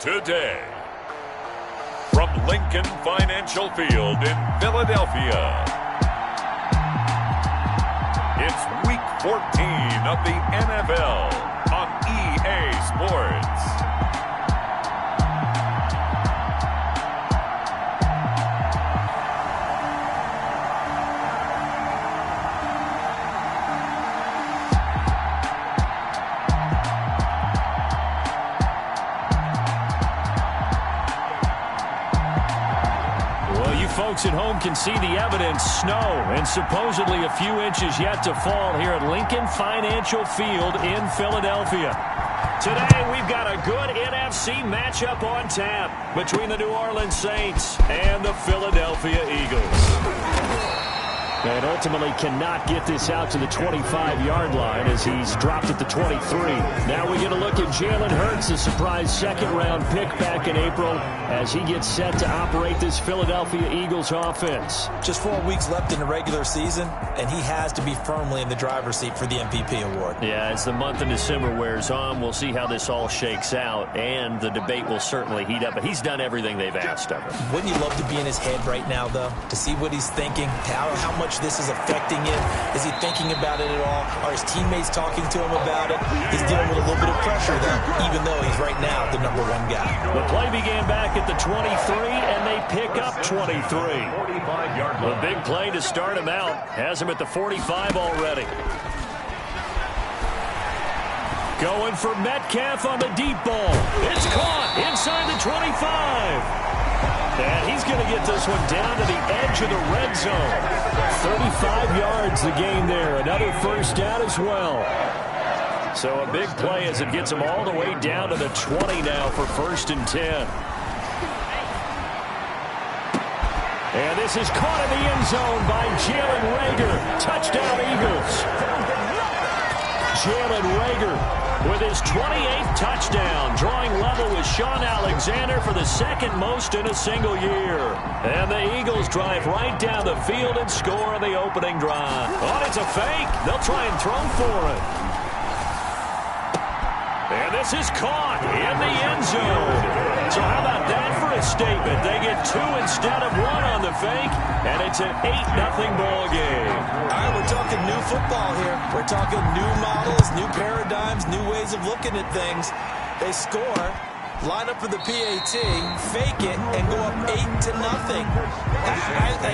today. From Lincoln Financial Field in Philadelphia, it's Week 14 of the NFL on EA Sports. Folks at home can see the evidence. Snow and supposedly a few inches yet to fall here at Lincoln Financial Field in Philadelphia. Today we've got a good NFC matchup on tap between the New Orleans Saints and the Philadelphia Eagles. And ultimately cannot get this out to the 25-yard line as he's dropped at the 23. Now we get a look at Jalen Hurts, a surprise second-round pick back in April, as he gets set to operate this Philadelphia Eagles offense. Just 4 weeks left in the regular season, and he has to be firmly in the driver's seat for the MVP award. Yeah, as the month of December wears on, we'll see how this all shakes out, and the debate will certainly heat up. But he's done everything they've asked of him. Wouldn't you love to be in his head right now, though, to see what he's thinking, how much this is affecting him? Is he thinking about it at all? Are his teammates talking to him about it? He's dealing with a little bit of pressure, though, even though he's right now the #1 guy. The play began back at the 23, and they pick up 23. The big play to start him out has him at the 45 already. Going for Metcalf on the deep ball. It's caught inside the 25. And he's going to get this one down to the edge of the red zone. 35 yards the gain there. Another first down as well. So a big play as it gets him all the way down to the 20 now for 1st and 10. And this is caught in the end zone by Jalen Reagor. Touchdown, Eagles. Jalen Reagor with his 28th touchdown, drawing level with Sean Alexander for the second most in a single year. And the Eagles drive right down the field and score on the opening drive. Oh, it's a fake. They'll try and throw for it. And this is caught in the end zone. So how about that for a statement? They get 2 instead of 1 on the fake, and it's an 8-0 ball game. All right, we're talking new football here. We're talking new models, new paradigms, new ways of looking at things. They score, line up for the PAT, fake it, and go up 8-0.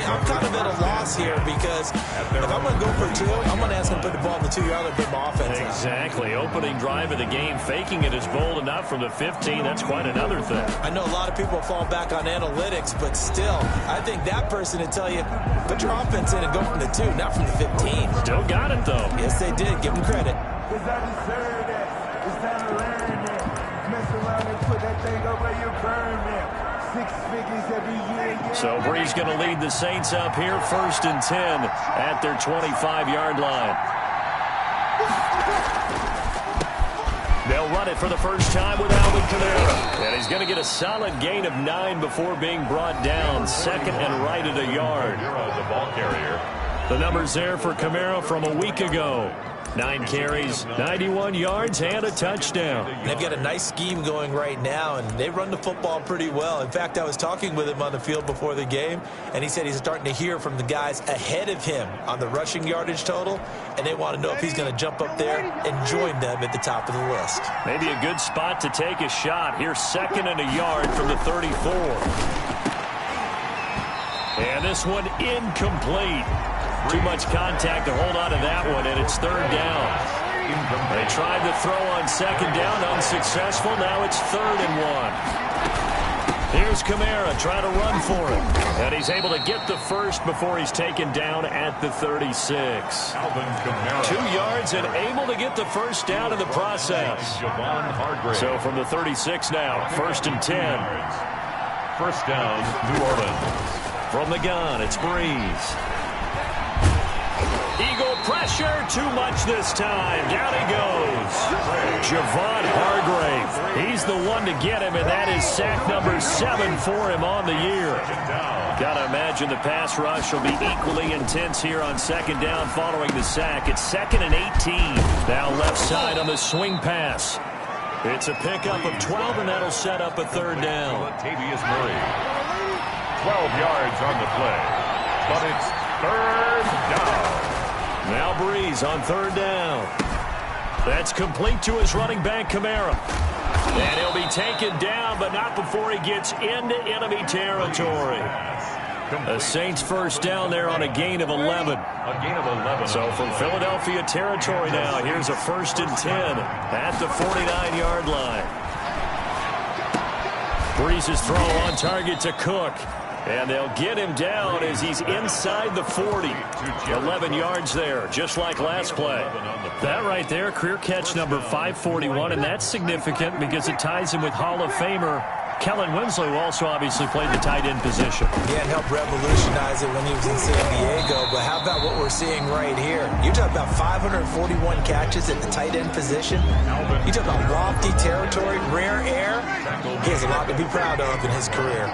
I'm kind of at a loss here because if I'm going to go for 2, I'm going to ask him to put the ball in the 2-yard line and put my offense out. Exactly. Opening drive of the game, faking it is bold enough from the 15. That's quite another thing. I know a lot of people fall back on analytics, but still, I think that person would tell you, put your offense in and go from the 2, not from the 15. Still got it, though. Yes, they did. Give them credit. It's time to serve that. It's time to learn that. Mess around and put that thing over your burn there. 6 figures every year. So Brees going to lead the Saints up here, 1st and 10 at their 25-yard line. They'll run it for the first time with Alvin Kamara. And he's going to get a solid gain of 9 before being brought down. 2nd and right at a yard. The ball carrier. The numbers there for Kamara from a week ago. 9 carries, 91 yards, and a touchdown. They've got a nice scheme going right now, and they run the football pretty well. In fact, I was talking with him on the field before the game, and he said he's starting to hear from the guys ahead of him on the rushing yardage total, and they want to know if he's going to jump up there and join them at the top of the list. Maybe a good spot to take a shot. Here's 2nd and a yard from the 34. And this one incomplete. Too much contact to hold on to that one, and it's 3rd down. They tried to throw on 2nd down, unsuccessful. Now it's 3rd and 1. Here's Kamara trying to run for it. And he's able to get the first before he's taken down at the 36. 2 yards and able to get the first down in the process. So from the 36 now, 1st and 10. First down, New Orleans. From the gun, it's Brees. Eagle pressure, too much this time. Down he goes. Javon Hargrave. He's the one to get him, and that is sack number 7 for him on the year. Got to imagine the pass rush will be equally intense here on 2nd down following the sack. It's 2nd and 18. Now left side on the swing pass. It's a pickup of 12, and that'll set up a third down. Latavius Murray. 12 yards on the play. But it's third down. Now Breeze on third down. That's complete to his running back, Kamara. And he'll be taken down, but not before he gets into enemy territory. The Saints first down there on a gain of 11. A gain of 11. So from Philadelphia territory now, here's a 1st and 10 at the 49-yard line. Breeze's throw on target to Cook. And they'll get him down as he's inside the 40. 11 yards there, just like last play. That right there, career catch number 541, and that's significant because it ties him with Hall of Famer Kellen Winslow, who also obviously played the tight end position. Yeah, and helped revolutionize it when he was in San Diego. But how about what we're seeing right here? You're talking about 541 catches at the tight end position. You talk about lofty territory, rare air. He has a lot to be proud of in his career.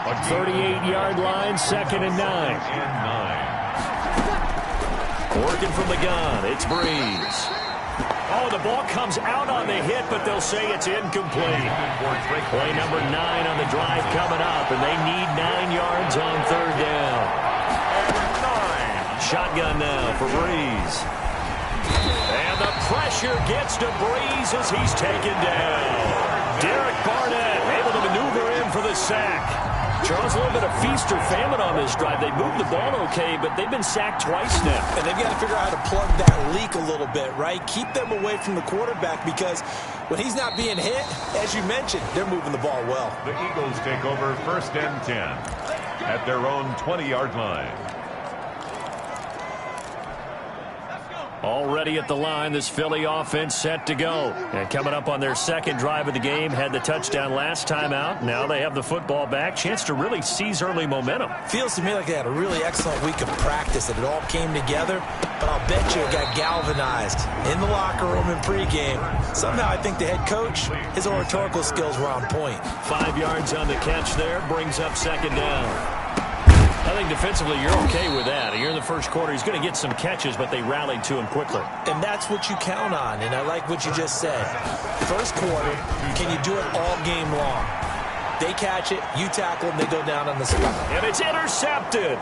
38-yard line, 2nd and 9. Working from the gun, it's Breeze. Oh, the ball comes out on the hit, but they'll say it's incomplete. Play number 9 on the drive coming up, and they need 9 yards on third down. Shotgun now for Breeze. And the pressure gets to Breeze as he's taken down. Derek Barnett able to maneuver in for the sack. Charles, a little bit of feast or famine on this drive. They moved the ball okay, but they've been sacked twice now. And they've got to figure out how to plug that leak a little bit, right? Keep them away from the quarterback because when he's not being hit, as you mentioned, they're moving the ball well. The Eagles take over 1st and 10 at their own 20-yard line. Already at the line, this Philly offense set to go. And coming up on their second drive of the game, had the touchdown last time out. Now they have the football back. Chance to really seize early momentum. Feels to me like they had a really excellent week of practice, that it all came together. But I'll bet you it got galvanized in the locker room in pregame. Somehow I think the head coach, his oratorical skills were on point. 5 yards on the catch there, brings up 2nd down. I think defensively you're okay with that. Here in the first quarter, he's going to get some catches, but they rallied to him quickly. And that's what you count on, and I like what you just said. First quarter, can you do it all game long? They catch it, you tackle them, they go down on the spot. And it's intercepted.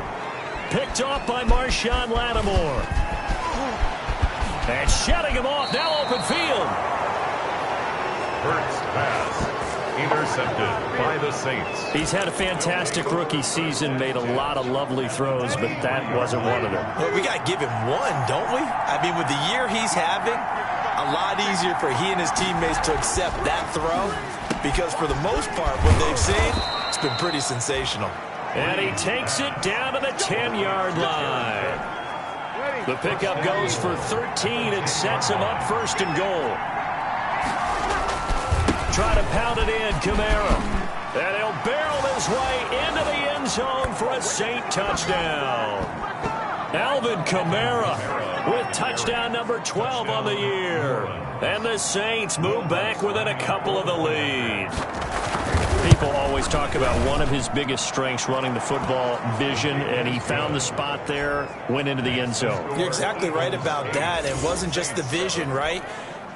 Picked off by Marshawn Lattimore. And shutting him off, now open field. Hurts pass. Intercepted by the Saints. He's had a fantastic rookie season, made a lot of lovely throws, but that wasn't one of them. Well, we got to give him one, don't we? I mean, with the year he's having, a lot easier for he and his teammates to accept that throw because for the most part, what they've seen, it's been pretty sensational. And he takes it down to the 10-yard line. The pickup goes for 13 and sets him up 1st and goal. Try to pound it in, Kamara. And he'll barrel his way into the end zone for a Saint touchdown. Alvin Kamara with touchdown number 12 on the year. And the Saints move back within a couple of the lead. People always talk about one of his biggest strengths, running the football, vision, and he found the spot there, went into the end zone. You're exactly right about that. It wasn't just the vision, right?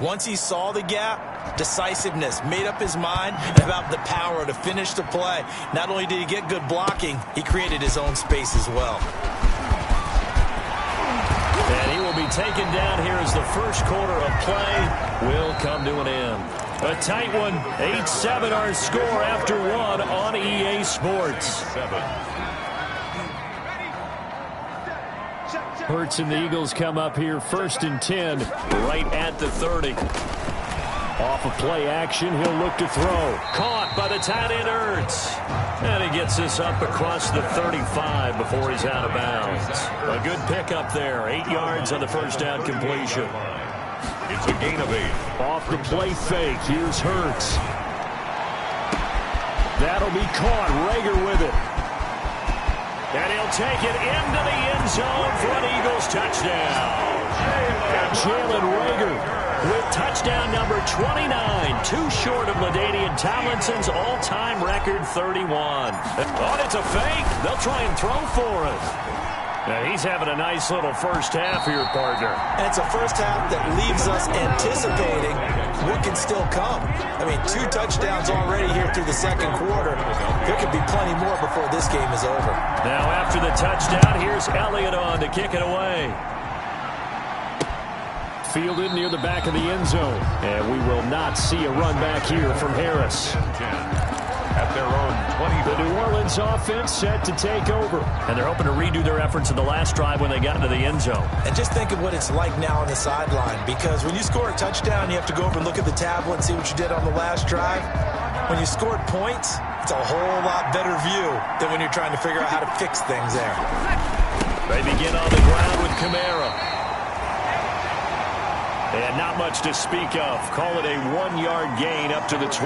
Once he saw the gap, decisiveness, made up his mind about the power to finish the play. Not only did he get good blocking, he created his own space as well. And he will be taken down here as the first quarter of play will come to an end. A tight one, 8-7 our score after one on EA Sports. Hurts and the Eagles come up here 1st and 10, right at the 30. Off of play action, he'll look to throw. Caught by the tight end Hurts. And he gets this up across the 35 before he's out of bounds. A good pickup there, 8 yards on the first down completion. It's a gain of 8. Off the play fake, here's Hurts. That'll be caught, Rager with it. And he'll take it into the end zone for an Eagles touchdown. Jalen Rager with touchdown number 29, too short of LaDainian Tomlinson's all-time record 31. Oh, it's a fake. They'll try and throw for it. Now he's having a nice little first half here, partner. And it's a first half that leaves us anticipating what can still come. I mean, 2 touchdowns already here through the second quarter. There could be plenty more before this game is over. Now after the touchdown, here's Elliott on to kick it away. Fielded near the back of the end zone. And we will not see a run back here from Harris. At their own 20. The New Orleans offense set to take over. And they're hoping to redo their efforts in the last drive when they got into the end zone. And just think of what it's like now on the sideline, because when you score a touchdown, you have to go over and look at the tablet and see what you did on the last drive. When you scored points, it's a whole lot better view than when you're trying to figure out how to fix things there. They begin on the ground with Kamara. And not much to speak of. Call it a 1-yard gain up to the 26. The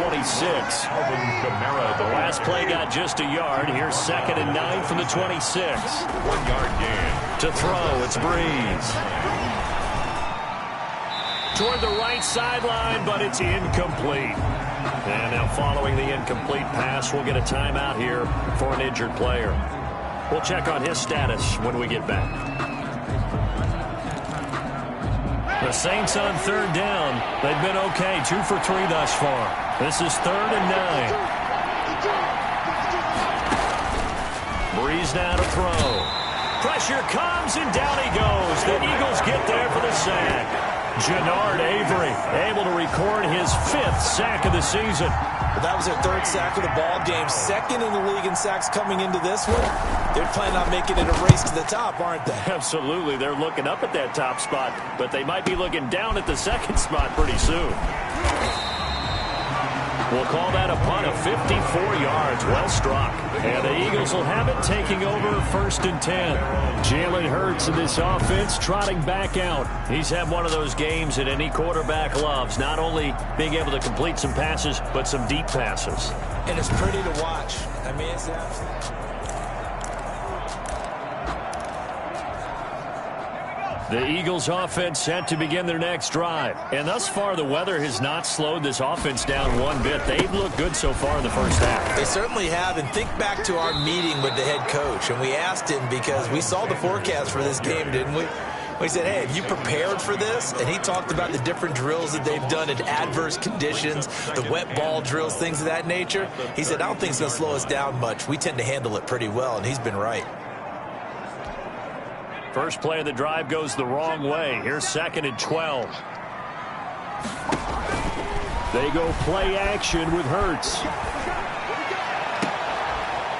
last play got just a yard. Here's 2nd and 9 from the 26. 1-yard gain. To throw, it's Breeze. Toward the right sideline, but it's incomplete. And now following the incomplete pass, we'll get a timeout here for an injured player. We'll check on his status when we get back. The Saints on 3rd down. They've been okay. 2 for 3 thus far. This is 3rd and 9. Breeze now to throw. Pressure comes, and down he goes. The Eagles get there for the sack. Jannard Avery able to record his 5th sack of the season. Well, that was their 3rd sack of the ball game. 2nd in the league in sacks coming into this one. They're planning on making it a race to the top, aren't they? Absolutely. They're looking up at that top spot, but they might be looking down at the 2nd spot pretty soon. We'll call that a punt of 54 yards. Well struck. And the Eagles will have it, taking over 1st and 10. Jalen Hurts in this offense trotting back out. He's had one of those games that any quarterback loves, not only being able to complete some passes, but some deep passes. And it's pretty to watch. I mean, it's absolutely... The Eagles offense set to begin their next drive. And thus far, the weather has not slowed this offense down one bit. They've looked good so far in the first half. They certainly have. And think back to our meeting with the head coach. And we asked him, because we saw the forecast for this game, didn't we? We said, hey, have you prepared for this? And he talked about the different drills that they've done in adverse conditions, the wet ball drills, things of that nature. He said, I don't think it's going to slow us down much. We tend to handle it pretty well, and he's been right. First play of the drive goes the wrong way. Here's 2nd and 12. They go play action with Hurts.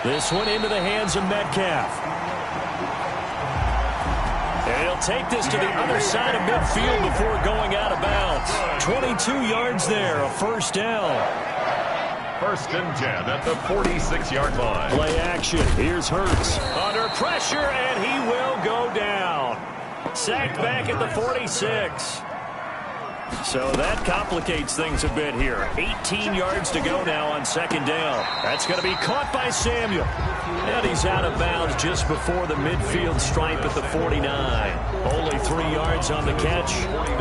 This one into the hands of Metcalf. And he'll take this to the other side of midfield before going out of bounds. 22 yards there, a 1st down. 1st and 10 at the 46-yard line. Play action. Here's Hurts. Under pressure, and he will go down. Sacked back at the 46. So that complicates things a bit here. 18 yards to go now on 2nd down. That's going to be caught by Samuel. And he's out of bounds just before the midfield stripe at the 49. Only 3 yards on the catch.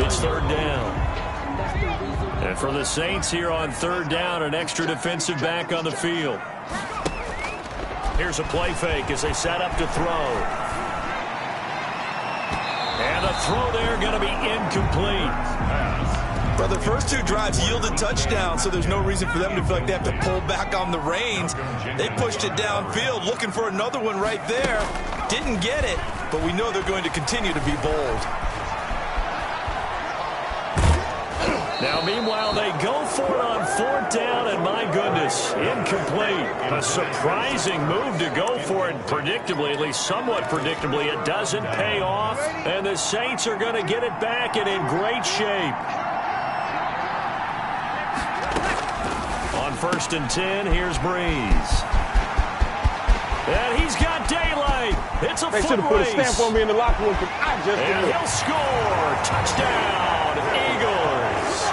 It's 3rd down. And for the Saints here on 3rd down, an extra defensive back on the field. Here's a play fake as they set up to throw. And the throw there going to be incomplete. Well, the first 2 drives yielded touchdowns, so there's no reason for them to feel like they have to pull back on the reins. They pushed it downfield, looking for another one right there. Didn't get it, but we know they're going to continue to be bold. Now, meanwhile, they go for it on 4th down, and my goodness, incomplete. A surprising move to go for it, predictably, at least somewhat predictably. It doesn't pay off, and the Saints are going to get it back and in great shape. On 1st and 10, here's Breeze. And he's got daylight. It's a They should have put a stamp on me in the locker room. And he'll score. Touchdown, Eagles.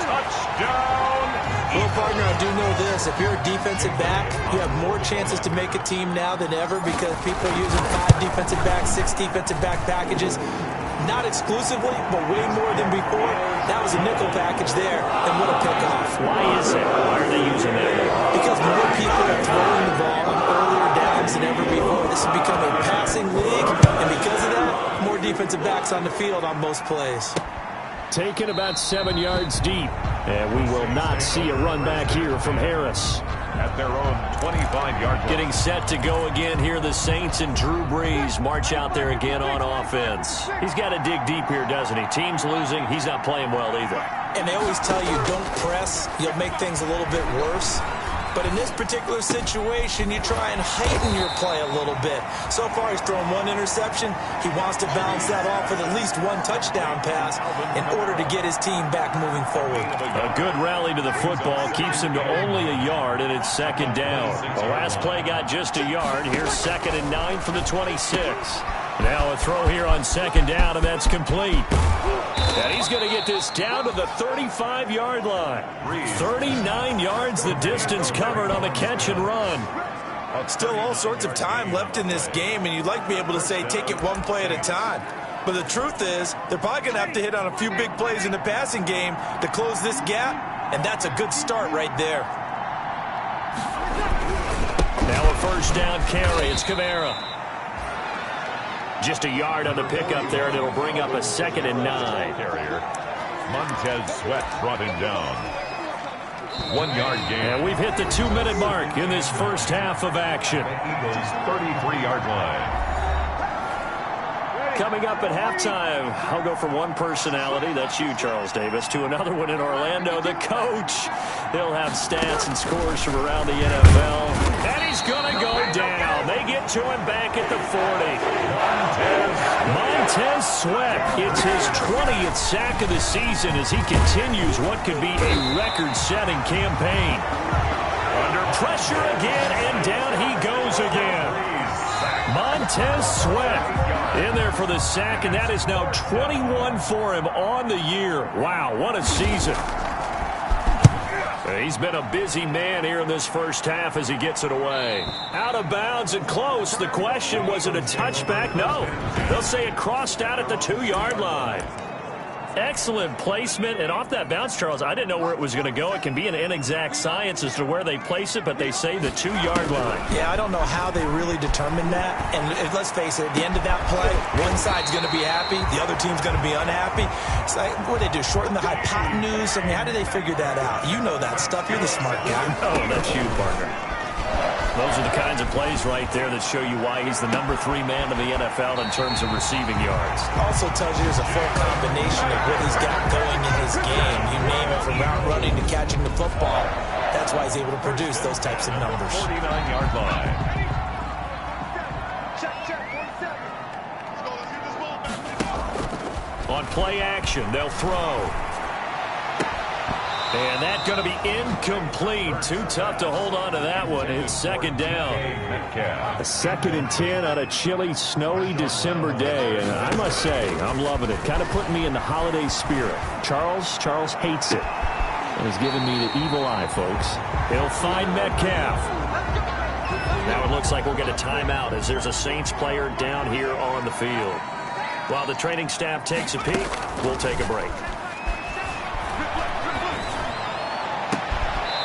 Touchdown. Well, partner, I do know this. If you're a defensive back, you have more chances to make a team now than ever because people are using 5 defensive backs, 6 defensive back packages. Not exclusively, but way more than before. That was a nickel package there, and what a pickoff. Why is it? Why are they using that? Because more people are throwing the ball on earlier down backs than ever before. This has become a passing league, and because of that, more defensive backs on the field on most plays. Taken about 7 yards deep, and we will not see a run back here from Harris. At their own 25-yard line. Getting set to go again here. The Saints and Drew Brees march out there again on offense. He's got to dig deep here, doesn't he? Team's losing. He's not playing well either. And they always tell you, don't press. You'll make things a little bit worse. But in this particular situation, you try and heighten your play a little bit. So far, he's thrown 1 interception. He wants to balance that off with at least 1 touchdown pass in order to get his team back moving forward. A good rally to the football keeps him to only a yard, and it's 2nd down. The last play got just a yard. Here's 2nd and 9 from the 26. Now a throw here on 2nd down, and that's complete. And he's going to get this down to the 35-yard line. 39 yards the distance covered on the catch and run. Still all sorts of time left in this game, and you'd like to be able to say take it 1 play at a time. But the truth is, they're probably going to have to hit on a few big plays in the passing game to close this gap, and that's a good start right there. Now a 1st down carry. It's Kamara. Just a yard on the pickup there, and it'll bring up a 2nd and 9. Carrier. Montez Sweat brought him down. 1-yard gain. And we've hit the 2-minute mark in this first half of action. Eagles 33-yard line. Coming up at halftime, I'll go from one personality, that's you, Charles Davis, to another one in Orlando, the coach. He'll have stats and scores from around the NFL. And he's going to go down. They get to him back at the 40. Montez Sweat. It's his 20th sack of the season as he continues what could be a record-setting campaign. Under pressure again, and down he goes again. Montez Sweat in there for the sack, and that is now 21 for him on the year. Wow, what a season. He's been a busy man here in this first half as he gets it away. Out of bounds and close. The question, was it a touchback? No. They'll say it crossed out at the 2-yard line. Excellent placement, and off that bounce, Charles, I didn't know where it was going to go. It can be an inexact science as to where they place it, but they say the 2-yard line. Yeah, I don't know how they really determined that. And let's face it, at the end of that play, one side's going to be happy, the other team's going to be unhappy. It's like, what do they do, shorten the hypotenuse? I mean, how do they figure that out? You know that stuff. You're the smart guy. Oh, that's you, partner. Those are the kinds of plays right there that show you why he's the number 3 man in the NFL in terms of receiving yards. Also tells you there's a full combination of what he's got going in his game. You name it, from route running to catching the football. That's why he's able to produce those types of numbers. 49-yard line. On play action, they'll throw. And that's going to be incomplete. Too tough to hold on to that one. It's 2nd down. A 2nd and 10 on a chilly, snowy December day. And I must say, I'm loving it. Kind of putting me in the holiday spirit. Charles hates it. And he's giving me the evil eye, folks. He'll find Metcalf. Now it looks like we'll get a timeout as there's a Saints player down here on the field. While the training staff takes a peek, we'll take a break.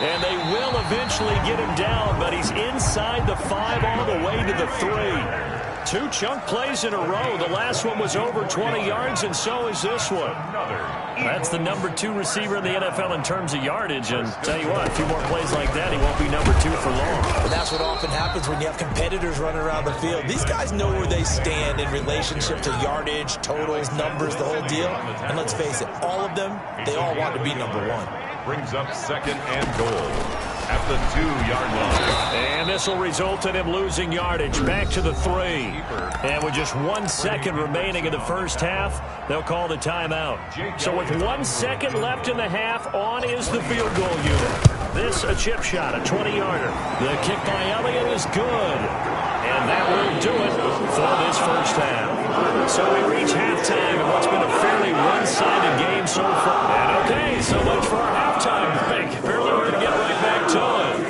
And they will eventually get him down, but he's inside the 5 all the way to the 3. 2 chunk plays in a row. The last one was over 20 yards, and so is this one. That's the number 2 receiver in the NFL in terms of yardage. And tell you what, a few more plays like that, he won't be number 2 for long. And that's what often happens when you have competitors running around the field. These guys know where they stand in relationship to yardage, totals, numbers, the whole deal. And let's face it, all of them, they all want to be number 1. Brings up 2nd and goal at the 2-yard line. And this will result in him losing yardage back to the 3. And with just 1 second remaining in the first half, they'll call the timeout. So with 1 second left in the half, on is the field goal unit. This a chip shot, a 20-yarder. The kick by Elliott is good. And that will do it for this first half. So we reach halftime in what's been a fairly one-sided game so far. And okay, so much for our halftime break. Fairly hard to get right back to it.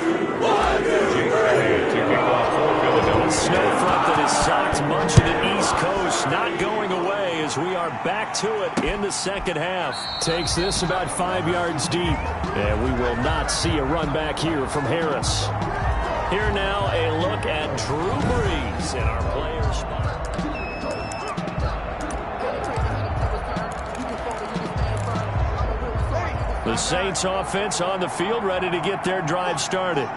A snow front that has socked much of the East Coast, not going away as we are back to it in the second half. Takes this about 5 yards deep. And we will not see a run back here from Harris. Here now, a look at Drew Brees in our player spot. The Saints offense on the field, ready to get their drive started.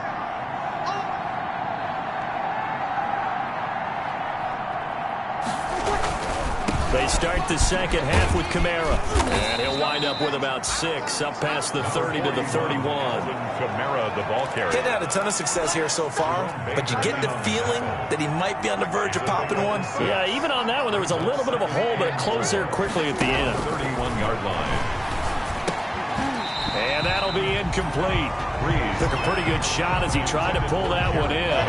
They start the second half with Kamara. And he'll wind up with about 6, up past the 30 to the 31. Kamara, the ball carrier. He's had a ton of success here so far, but you get the feeling that he might be on the verge of popping one. Yeah, even on that one, there was a little bit of a hole, but it closed there quickly at the end. 31-yard line. And that'll be incomplete. Brees took a pretty good shot as he tried to pull that one in.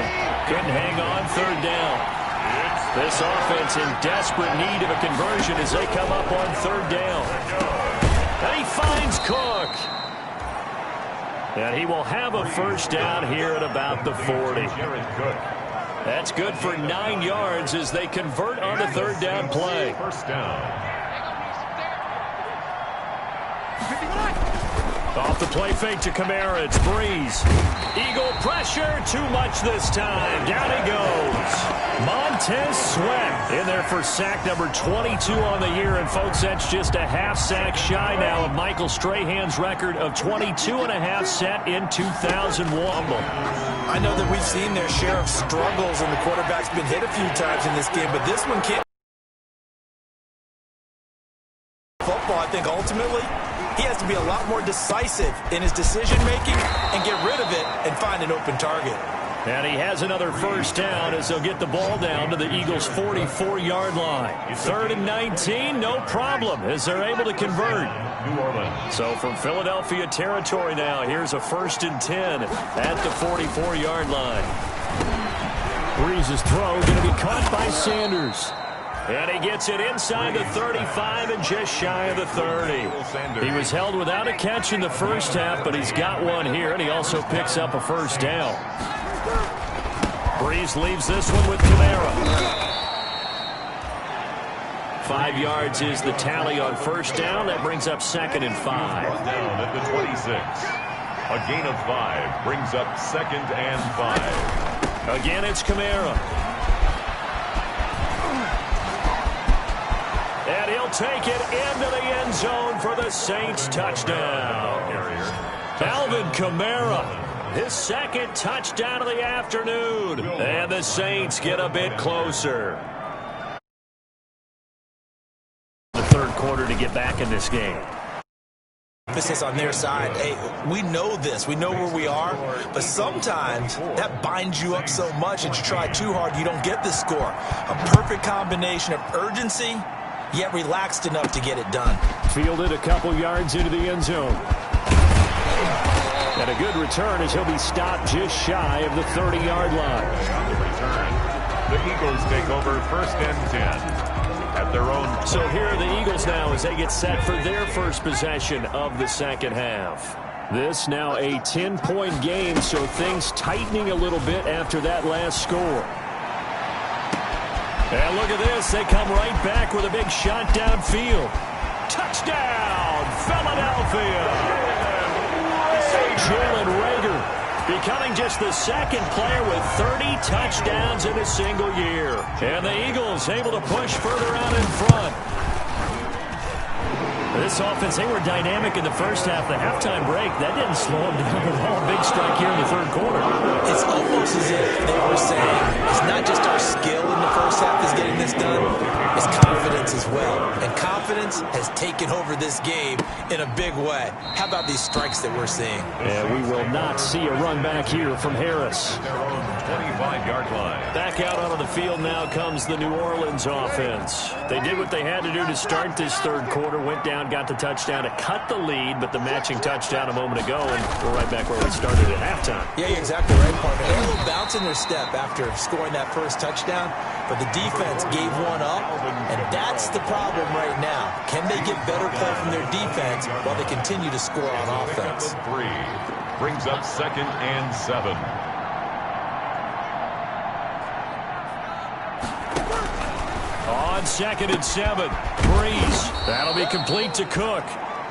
Couldn't hang on, third down. This offense in desperate need of a conversion as they come up on third down. And he finds Cook. And he will have a first down here at about the 40. That's good for 9 yards as they convert on the third down play. First down. Off the play fake to Kamara, it's Brees. Eagle pressure, too much this time. Down he goes. Montez Sweat in there for sack number 22 on the year. And, folks, that's just a half sack shy now of Michael Strahan's record of 22 and a half set in 2001. I know that we've seen their share of struggles, and the quarterback's been hit a few times in this game, but this one can't. Football, I think, ultimately, he has to be a lot more decisive in his decision-making and get rid of it and find an open target. And he has another first down as they'll get the ball down to the Eagles' 44-yard line. 3rd and 19, no problem, as they're able to convert. New Orleans. So from Philadelphia territory now, here's a 1st and 10 at the 44-yard line. Brees' throw going to be caught by Sanders. And he gets it inside the 35 and just shy of the 30. He was held without a catch in the first half, but he's got one here, and he also picks up a first down. Brees leaves this one with Kamara. 5 yards is the tally on first down. That brings up 2nd and 5. Down at the 26. A gain of 5 brings up 2nd and 5. Again, it's Kamara. And he'll take it into the end zone for the Saints touchdown. Alvin Kamara, his 2nd touchdown of the afternoon. And the Saints get a bit closer. The 3rd quarter to get back in this game. Emphasis on their side. Hey, we know this. We know where we are. But sometimes that binds you up so much that you try too hard, you don't get the score. A perfect combination of urgency, yet relaxed enough to get it done. Fielded a couple yards into the end zone. And a good return as he'll be stopped just shy of the 30-yard line. On the return, the Eagles take over 1st and 10 at their own. So here are the Eagles now as they get set for their first possession of the second half. This now a 10-point game, so things tightening a little bit after that last score. And look at this. They come right back with a big shot downfield. Touchdown, Philadelphia. Jalen Reagor becoming just the 2nd player with 30 touchdowns in a single year. And the Eagles able to push further out in front. This offense, they were dynamic in the first half. The halftime break, that didn't slow them down at all. Big strike here in the 3rd quarter. It's almost as if they were saying, it's not just our skill in the first half that's getting this done, it's confidence as well. And confidence has taken over this game in a big way. How about these strikes that we're seeing? And we will not see a run back here from Harris. Their own 25-yard line. Back out onto the field now comes the New Orleans offense. They did what they had to do to start this 3rd quarter, went down, got the touchdown to cut the lead, but the matching touchdown a moment ago, and we're right back where we started at halftime. Yeah, you're exactly right, partner. They had a little bounce in their step after scoring that first touchdown, but the defense gave one up, and that's the problem right now. Can they get better play from their defense while they continue to score on offense? 3 brings up 2nd and 7. On 2nd and 7, Brees. That'll be complete to Cook.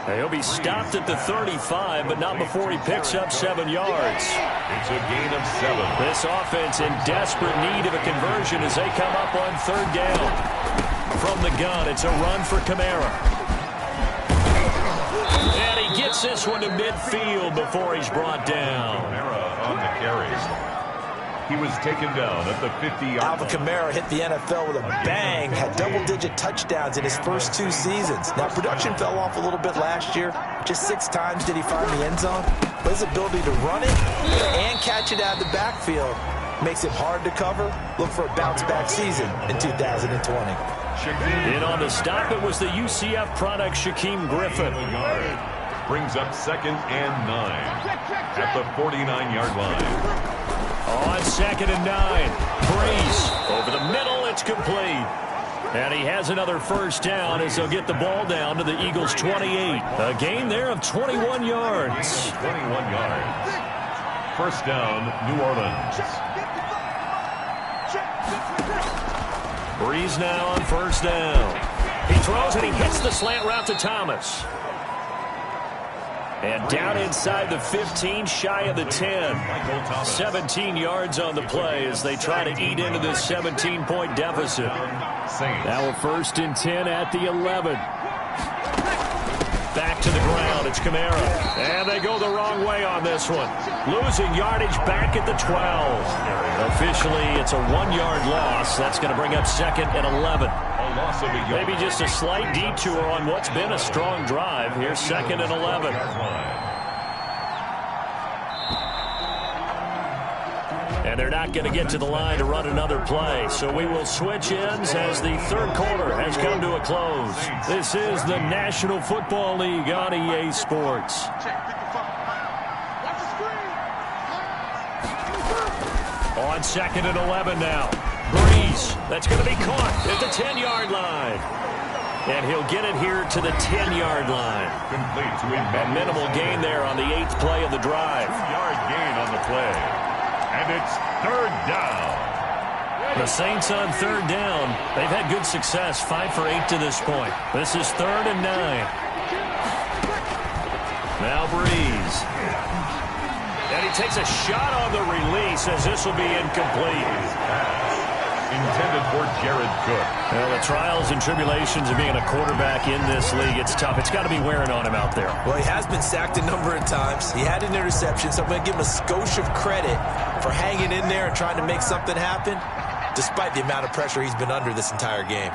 He'll be stopped at the 35, but not before he picks up 7 yards. It's a gain of 7. This offense in desperate need of a conversion as they come up on 3rd down. From the gun, it's a run for Kamara. And he gets this one to midfield before he's brought down. Kamara on the carry. He was taken down at the 50-yard line. Alvin Kamara hit the NFL with a bang, had double-digit touchdowns in his first 2 seasons. Now, production fell off a little bit last year. Just 6 times did he find the end zone. But his ability to run it and catch it out of the backfield makes it hard to cover. Look for a bounce-back season in 2020. In on the stop, it was the UCF product, Shaquem Griffin. Brings up 2nd and 9 at the 49-yard line. On 2nd and 9, Breeze over the middle, it's complete. And he has another first down as they'll get the ball down to the Eagles' 28. A gain there of 21 yards. 21 yards. First down, New Orleans. Breeze now on first down. He throws and he hits the slant route to Thomas. And down inside the 15, shy of the 10. 17 yards on the play as they try to eat into this 17-point deficit. Now a 1st and 10 at the 11. Back to the ground, it's Kamara. And they go the wrong way on this one. Losing yardage back at the 12. Officially, it's a 1-yard loss. That's going to bring up 2nd and 11. Maybe just a slight detour on what's been a strong drive. Here's 2nd and 11. And they're not going to get to the line to run another play. So we will switch ends as the 3rd quarter has come to a close. This is the National Football League on EA Sports. On 2nd and 11 now. Breeze, that's going to be caught at the 10-yard line. And he'll get it here to the 10-yard line. Complete to a minimal gain there on the 8th play of the drive. 2-yard gain on the play. And it's 3rd down. The Saints on 3rd down. They've had good success, 5 for 8 to this point. This is 3rd and 9. Now Breeze. And he takes a shot on the release as this will be incomplete. Intended for Jared Cook. Well, the trials and tribulations of being a quarterback in this league, it's tough. It's got to be wearing on him out there. Well, he has been sacked a number of times. He had an interception, so I'm going to give him a skosh of credit for hanging in there and trying to make something happen, despite the amount of pressure he's been under this entire game.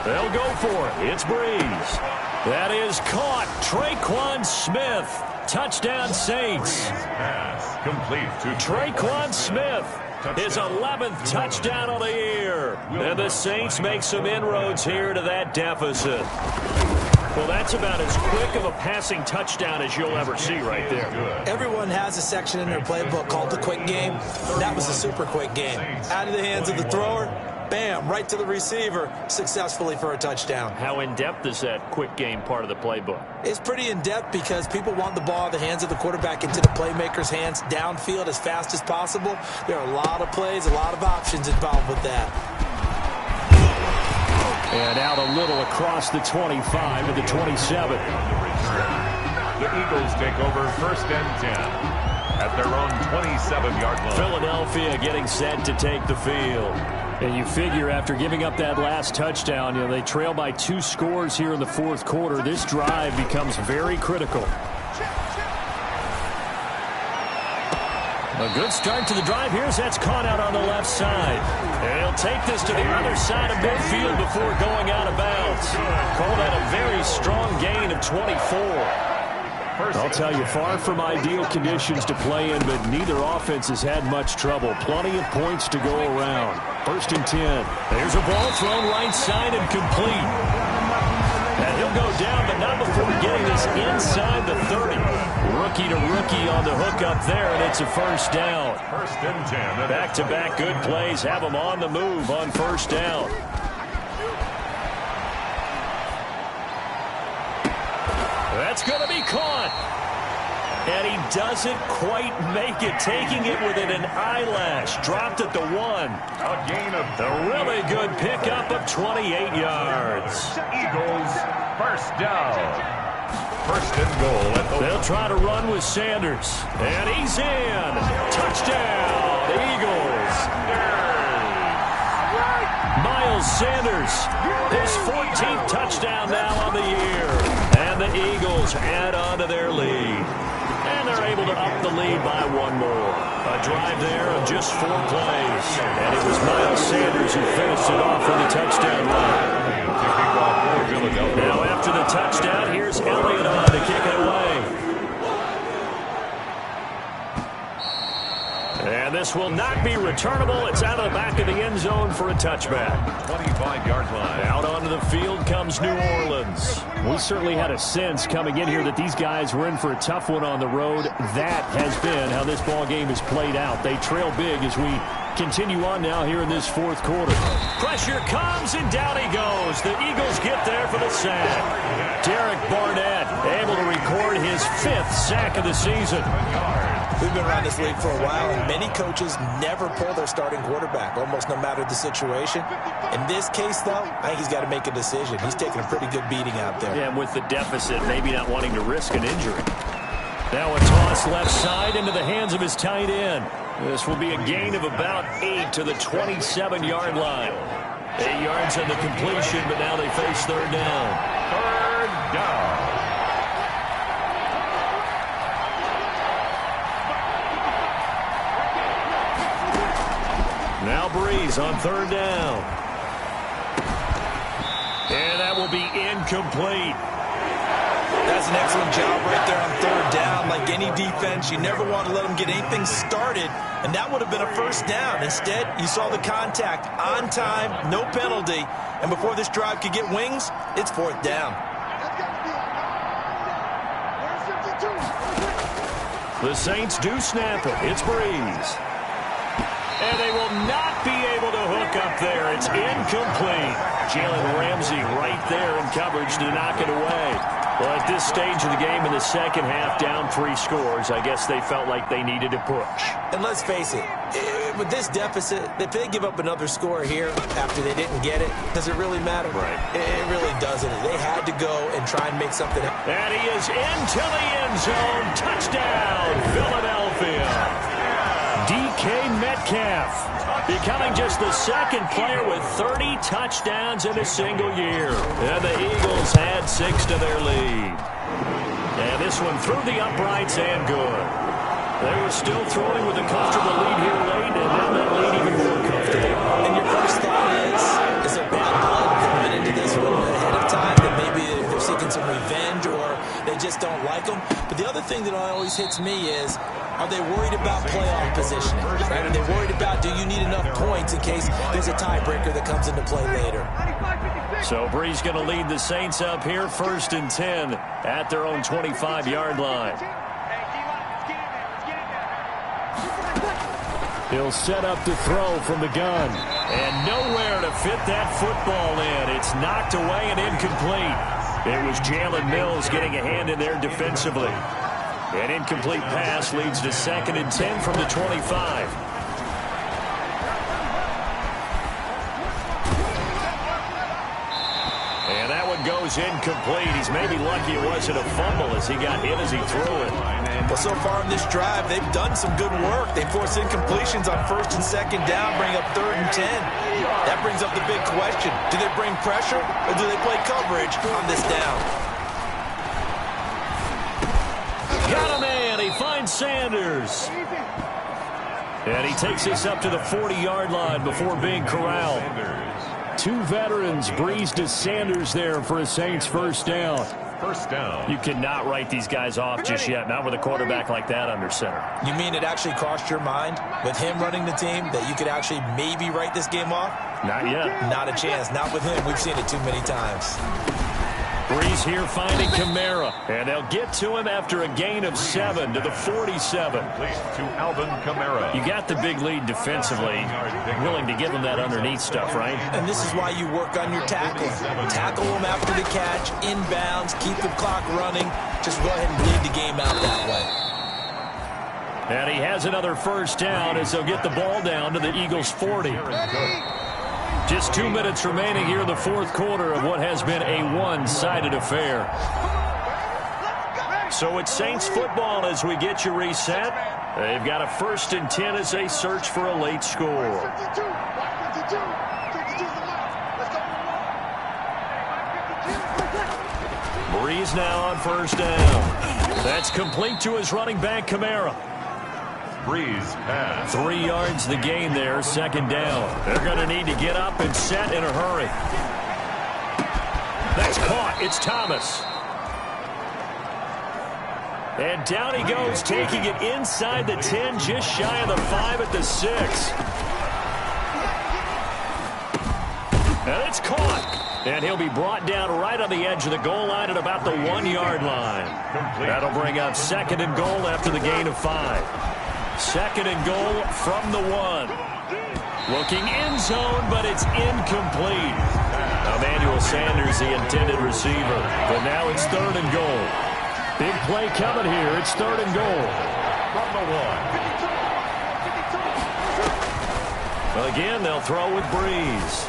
They'll go for it. It's Breeze. That is caught. Traquan Smith. Touchdown, Saints. Pass complete to Traquan Smith. His 11th touchdown of the year. And the Saints make some inroads here to that deficit. Well, that's about as quick of a passing touchdown as you'll ever see right there. Everyone has a section in their playbook called the quick game. That was a super quick game. Out of the hands of the thrower, bam, right to the receiver, successfully for a touchdown. How in-depth is that quick game part of the playbook? It's pretty in-depth because people want the ball in the hands of the quarterback into the playmaker's hands downfield as fast as possible. There are a lot of plays, a lot of options involved with that. And out a little across the 25 to the 27. The Eagles take over 1st and 10 at their own 27-yard line. Philadelphia getting set to take the field. And you figure after giving up that last touchdown, they trail by 2 scores here in the 4th quarter. This drive becomes very critical. A good start to the drive. That's caught out on the left side. And he'll take this to the other side of midfield before going out of bounds. Call that a very strong gain of 24. I'll tell you, far from ideal conditions to play in, but neither offense has had much trouble. Plenty of points to go around. 1st and 10. There's a ball thrown right side and complete. And he'll go down, but not before getting this inside the 30. Rookie to rookie on the hook up there, and it's a 1st down. 1st and 10. Back-to-back good plays have them on the move on 1st down. That's going to be caught. And he doesn't quite make it, taking it within an eyelash. Dropped at the 1. A gain of A really good pickup of 28 yards. Eagles, first down. First and goal at the They'll try to run with Sanders. And he's in. Touchdown, Eagles. Miles Sanders, his 14th touchdown now on the year. And the Eagles add on to their lead. And they're able to up the lead by 1 more. A drive there of just 4 plays. And it was Miles Sanders who finished it off with a touchdown run. Now after the touchdown, here's Elliott on to kick it away. And this will not be returnable. It's out of the back of the end zone for a touchback. 25-yard line. Out onto the field comes New Orleans. We certainly had a sense coming in here that these guys were in for a tough one on the road. That has been how this ball game has played out. They trail big as we continue on now here in this 4th quarter. Pressure comes, and down he goes. The Eagles get there for the sack. Derek Barnett able to record his 5th sack of the season. We've been around this league for a while, and many coaches never pull their starting quarterback, almost no matter the situation. In this case, though, I think he's got to make a decision. He's taking a pretty good beating out there. Yeah, and with the deficit, maybe not wanting to risk an injury. Now a toss left side into the hands of his tight end. This will be a gain of about 8 to the 27-yard line. 8 yards on the completion, but now they face 3rd down. 3rd down. Now Breeze on 3rd down. And that will be incomplete. That's an excellent job right there on 3rd down. Like any defense, you never want to let them get anything started, and that would have been a 1st down. Instead, you saw the contact on time, no penalty, and before this drive could get wings, it's 4th down. The Saints do snap it. It's Breeze. And they will not be able to hook up there. It's incomplete. Jalen Ramsey right there in coverage to knock it away. Well, at this stage of the game in the 2nd half, down 3 scores, I guess they felt like they needed to push. And let's face it, with this deficit, if they give up another score here after they didn't get it, does it really matter? Right. It really doesn't. They had to go and try and make something happen. And he is into the end zone. Touchdown, Philadelphia. DK Metcalf becoming just the 2nd player with 30 touchdowns in a single year. And the Eagles add 6 to their lead. And this one through the uprights and good. They were still throwing with a comfortable lead here late, and now that lead even more comfortable. And your first thought is there bad blood coming into this one ahead of time? That maybe they're seeking some revenge or they just don't like them. But the other thing that always hits me is, are they worried about playoff positioning? Right? Are they worried about, do you need enough points in case there's a tiebreaker that comes into play later? So Breeze going to lead the Saints up here, 1st and 10 at their own 25-yard line. He'll set up to throw from the gun. And nowhere to fit that football in. It's knocked away and incomplete. It was Jalen Mills getting a hand in there defensively. An incomplete pass leads to 2nd and 10 from the 25. And that one goes incomplete. He's maybe lucky it wasn't a fumble as he got hit as he threw it. Well, so far in this drive, they've done some good work. They force incompletions on 1st and 2nd down, bring up 3rd and 10. That brings up the big question. Do they bring pressure or do they play coverage on this down? Got a man. He finds Sanders. And he takes this up to the 40-yard line before being corralled. 2 veterans, Breeze to Sanders there for a Saints 1st down. 1st down. You cannot write these guys off just yet, not with a quarterback like that under center. You mean it actually crossed your mind with him running the team that you could actually maybe write this game off? Not yet. Not a chance. Not with him. We've seen it too many times. Breeze here finding Kamara. And they'll get to him after a gain of 7 to the 47. To Alvin Kamara. You got the big lead defensively. Willing to give him that underneath stuff, right? And this is why you work on your tackling. Tackle them after the catch, inbounds, keep the clock running. Just go ahead and bleed the game out that way. And he has another first down as they'll get the ball down to the Eagles' 40. Just 2 minutes remaining here in the fourth quarter of what has been a one-sided affair. So it's Saints football as we get you reset. They've got a 1st and 10 as they search for a late score. Breeze now on first down. That's complete to his running back, Kamara. Breeze pass. 3 yards the gain there, 2nd down. They're going to need to get up and set in a hurry. That's caught. It's Thomas. And down he goes, taking it inside the 10, just shy of the 5 at the 6. And it's caught. And he'll be brought down right on the edge of the goal line at about the 1-yard line. That'll bring up 2nd and goal after the gain of 5. 2nd and goal from the 1. Looking end zone, but it's incomplete. Emmanuel Sanders, the intended receiver. But now it's 3rd and goal. Big play coming here. It's 3rd and goal. From the 1. Well, again, they'll throw with Breeze.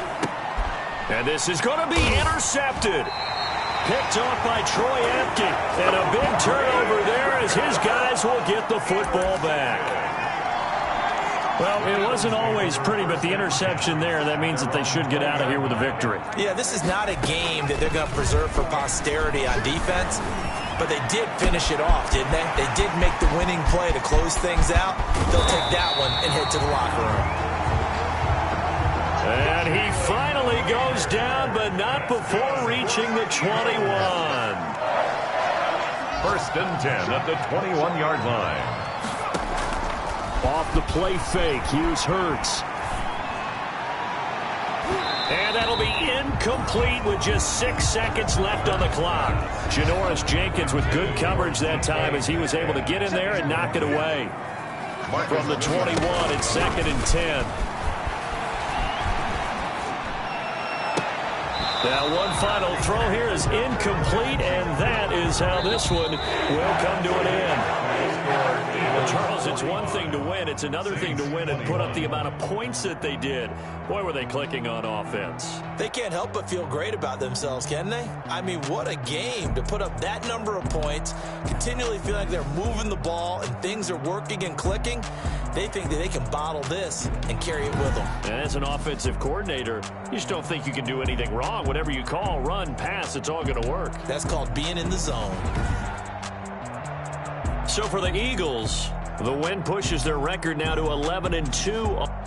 And this is going to be intercepted. Picked off by Troy Apke. And a big turnover there as his guys will get the football back. Well, it wasn't always pretty, but the interception there, that means that they should get out of here with a victory. Yeah, this is not a game that they're going to preserve for posterity on defense. But they did finish it off, didn't they? They did make the winning play to close things out. They'll take that one and head to the locker room. And he finally goes down, but not before reaching the 21. 1st and 10 at the 21-yard line. Off the play fake, Hughes Hurts. And that'll be incomplete with just 6 seconds left on the clock. Janoris Jenkins with good coverage that time as he was able to get in there and knock it away. From the 21, it's 2nd and 10. Now one final throw here is incomplete, and that is how this one will come to an end. Well, Charles, it's one thing to win. It's another thing to win and put up the amount of points that they did. Boy, were they clicking on offense. They can't help but feel great about themselves, can they? I mean, what a game to put up that number of points, continually feel like they're moving the ball and things are working and clicking. They think that they can bottle this and carry it with them. And as an offensive coordinator, you just don't think you can do anything wrong. Whatever you call, run, pass, it's all going to work. That's called being in the zone. So for the Eagles, the win pushes their record now to 11-2.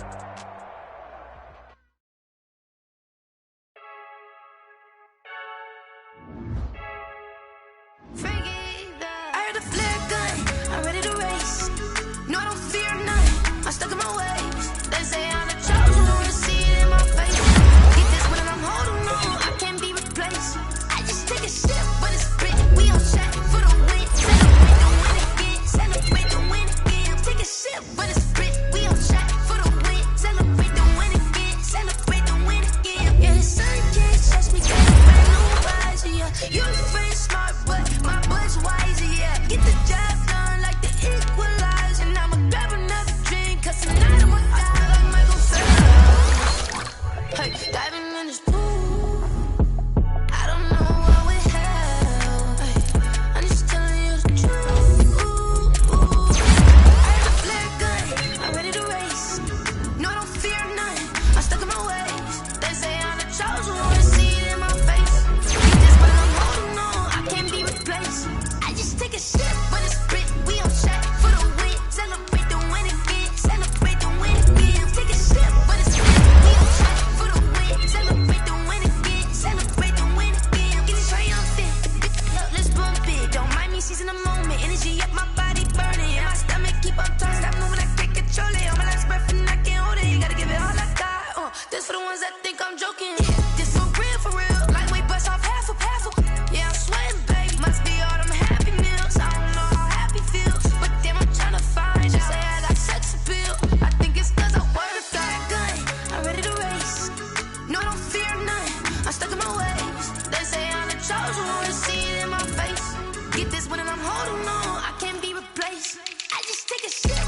Get this one and I'm holding on. I can't be replaced. I just take a shit.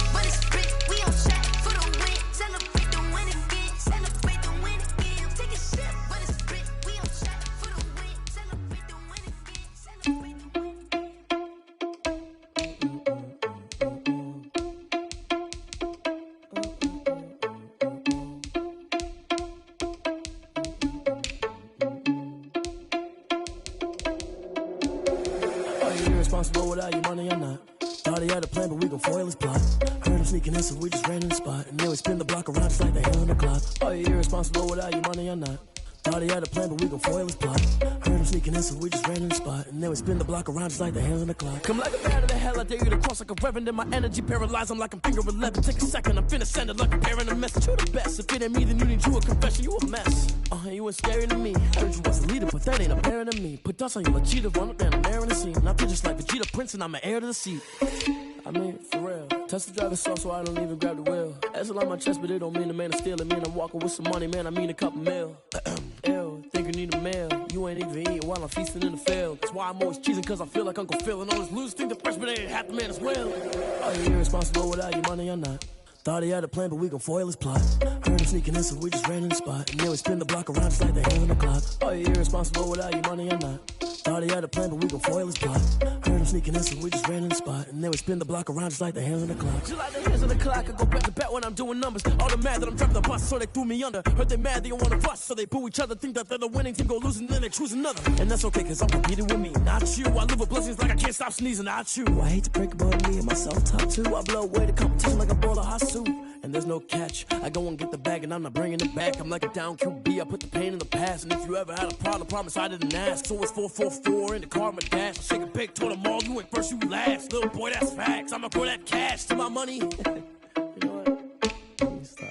irresponsible without your money or not. Thought he had a plan, but we gon' foil his plot. Heard him sneaking in, so we just ran in the spot. And then we spin the block around just like the hand on the clock. Are you irresponsible without your money or not? Thought he had a plan, but we gon' foil his plot. Heard him sneaking in, so we just ran in the spot. And then we spin the block around just like the hands on the clock. Come like a bat of the hell, I dare you to cross like a reverend. In my energy paralyzed, I'm like I'm finger 11. Take a second, I'm finna send it like a parent a message. You the best, if it ain't me, then you need you a confession. You a mess, you ain't scary to me. Heard you was a leader, but that ain't apparent to me. Put dust on you, like cheetah, run up down the air in the scene. And I feel just like Vegeta Prince, and I'm an heir to the seat. I mean, for real. Test the driver's sauce, so I don't even grab the wheel. That's on my chest, but it don't mean the man is stealing. Man, I'm walking with some money, man, I mean a couple mil. Ew, think you need a meal. You ain't even eating while I'm feasting in the field. That's why I'm always cheesing, cause I feel like Uncle Phil. And all those losers think the freshman ain't half the man as well. Are you irresponsible without your money or not? Thought he had a plan, but we gon' foil his plot. Heard him sneaking in, so we just ran in the spot. And then we spin the block around just like the hands on the clock. Are you irresponsible without your money or not? Thought he had a plan, but we gon' foil his plot. Heard him sneaking in, so we just ran in the spot. And then we spin the block around just like the hands on the clock. Just like the hands on the clock, I go back to back when I'm doing numbers. All the mad that I'm driving the bus, so they threw me under. Heard they mad, they don't wanna bust, so they boo each other. Think that they're the winning team, go losing, then they choose another. And that's okay, cause I'm competing with me, not you. I live with blessings like I can't stop sneezing, not you. I hate to break about me and myself top two. I blow away the competition like a bowl of hot soup. And there's no catch, I go and get the bag and I'm not bringing it back. I'm like a down QB, I put the pain in the past. And if you ever had a problem, promise I didn't ask. So it's 444 in the car, my dash. I shake a big, told them all, you ain't first, you last. Little boy, that's facts, I'ma throw that cash to my money. You know what? Let me stop.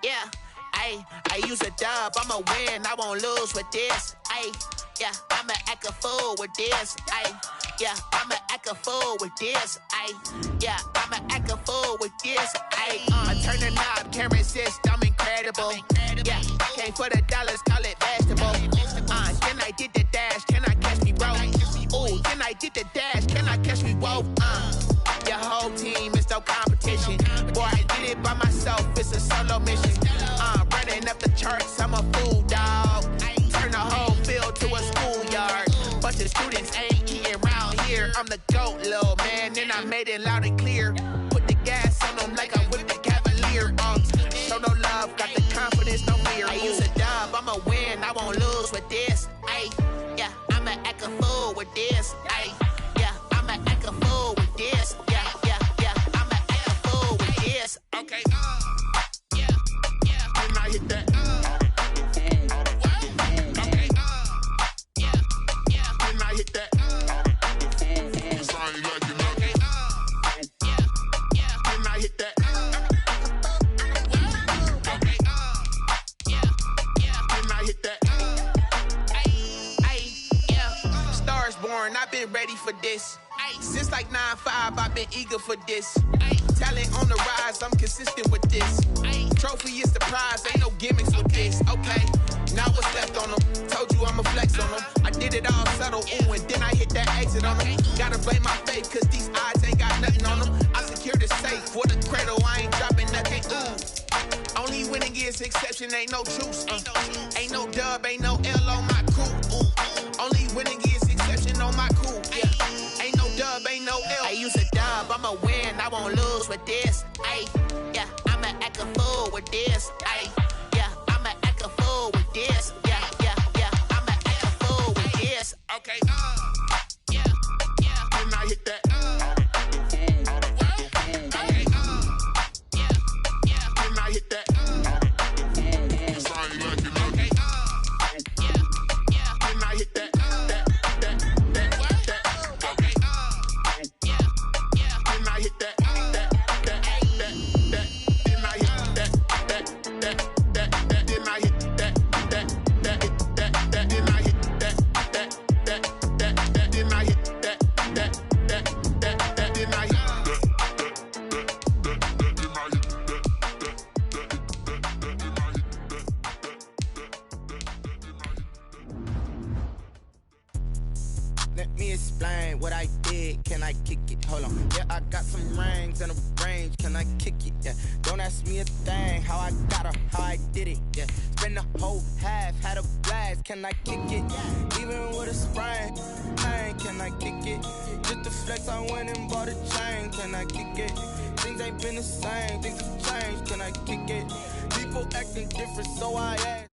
Yeah, I use a dub, I'ma win, I won't lose with this. Yeah, I'ma act a fool with this. Yeah, I'ma act a fool with this. Yeah, I'ma act a fool with this. I turn the knob, can't resist, I'm incredible. Yeah, came for the dollars, call it vegetable. Then I did the dash, can I catch me, bro? Ooh, then I did the dash, can I catch me, whoa? Your whole team is no competition. Boy, I did it by myself, it's a solo mission. Running up the charts, I'm a fool, dog. Turn the whole field to a schoolyard. Bunch of students ain't eating round here. I'm the GOAT, little man, and I made it loud and clear. Put the gas on them like I whipped the Cavalier. Show no love, got the confidence, no fear. I use a dub, I'ma win, I won't lose with this. Yeah, I'ma act a fool with this. Yeah, I'ma act a fool with this. Yeah, I'ma act a fool with this. Okay, yeah, and I hit that. I've been ready for this. Since like 9-5, I've been eager for this. Talent on the rise, I'm consistent with this. Trophy is the prize, ain't no gimmicks with this. Okay, now what's left on them? Told you I'ma flex on them. I did it all subtle, ooh, and then I hit that exit on them. Gotta blame my faith, cause these odds ain't got nothing on them. I secured the safe for the cradle, I ain't dropping nothing, ooh. Only winning is exception, ain't no truce. Ain't no dub, ain't no L on my crew. Ooh. Only winning is exception on my crew. Yeah, ain't no dub, ain't no L. I use a dub, I'ma win, I won't lose with this. Yeah, I'ma act a fool with this. Yeah, I'ma act a fool with this. Yeah, I'ma act a fool with this. Okay, yeah, and I hit that. Can I kick it? Even with a sprain, can I kick it? Just to flex, I went and bought a chain. Can I kick it? Things ain't been the same, things have changed. Can I kick it? People acting different, so I asked.